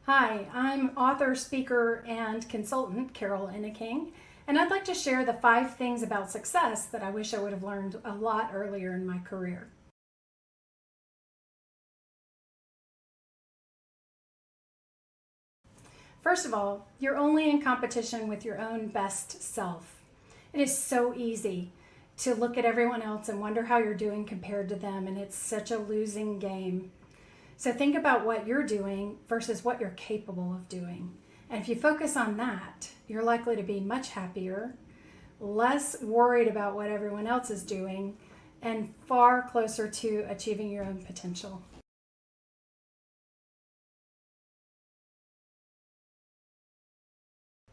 Hi, I'm author, speaker, and consultant Carol Enneking, and I'd like to share the 5 things about success that I wish I would have learned a lot earlier in my career. First of all, you're only in competition with your own best self. It is so easy to look at everyone else and wonder how you're doing compared to them, and it's such a losing game. So think about what you're doing versus what you're capable of doing. And if you focus on that, you're likely to be much happier, less worried about what everyone else is doing, and far closer to achieving your own potential.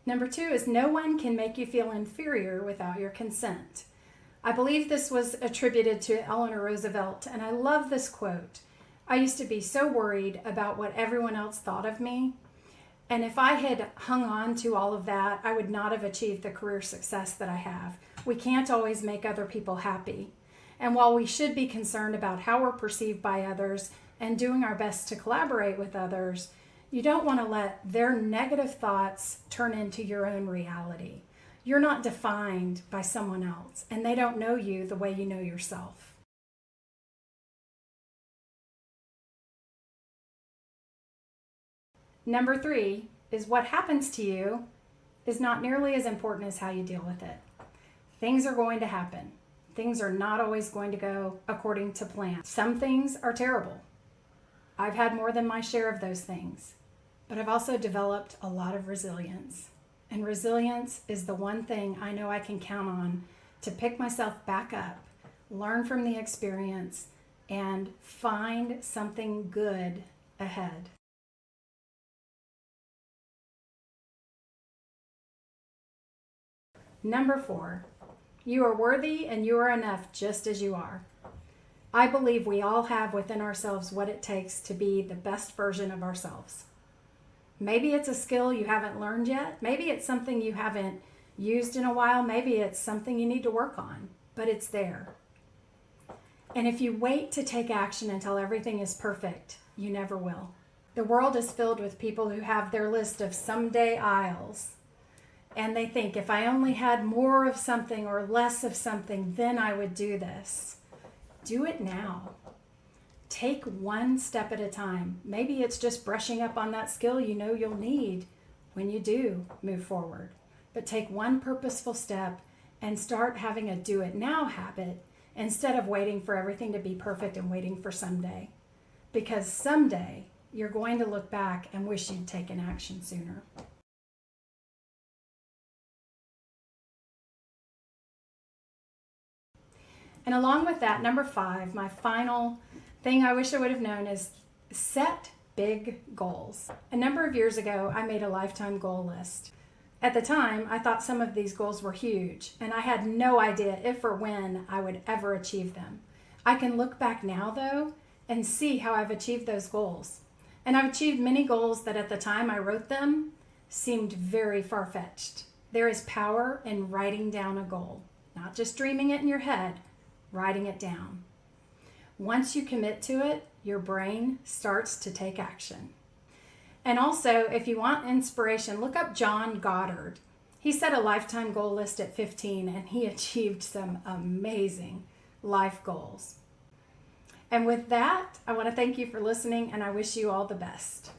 Number 2 is no one can make you feel inferior without your consent. I believe this was attributed to Eleanor Roosevelt, and I love this quote. I used to be so worried about what everyone else thought of me, and if I had hung on to all of that, I would not have achieved the career success that I have. We can't always make other people happy. And while we should be concerned about how we're perceived by others and doing our best to collaborate with others, you don't want to let their negative thoughts turn into your own reality. You're not defined by someone else, and they don't know you the way you know yourself. Number 3 is what happens to you is not nearly as important as how you deal with it. Things are going to happen. Things are not always going to go according to plan. Some things are terrible. I've had more than my share of those things, but I've also developed a lot of resilience. And resilience is the one thing I know I can count on to pick myself back up, learn from the experience, and find something good ahead. Number 4, you are worthy and you are enough just as you are. I believe we all have within ourselves what it takes to be the best version of ourselves. Maybe it's a skill you haven't learned yet. Maybe it's something you haven't used in a while. Maybe it's something you need to work on, but it's there. And if you wait to take action until everything is perfect, you never will. The world is filled with people who have their list of someday I'ls, and they think if I only had more of something or less of something, then I would do this. Do it now. Take one step at a time. Maybe it's just brushing up on that skill you know you'll need when you do move forward. But take one purposeful step and start having a do it now habit instead of waiting for everything to be perfect and waiting for someday. Because someday you're going to look back and wish you'd taken action sooner. And along with that, number 5, my final thing I wish I would have known is set big goals. A number of years ago, I made a lifetime goal list. At the time, I thought some of these goals were huge, and I had no idea if or when I would ever achieve them. I can look back now, though, and see how I've achieved those goals. And I've achieved many goals that at the time I wrote them seemed very far-fetched. There is power in writing down a goal, not just dreaming it in your head, writing it down. Once you commit to it, your brain starts to take action. And also, if you want inspiration, look up John Goddard. He set a lifetime goal list at 15, and he achieved some amazing life goals. And with that, I want to thank you for listening, and I wish you all the best.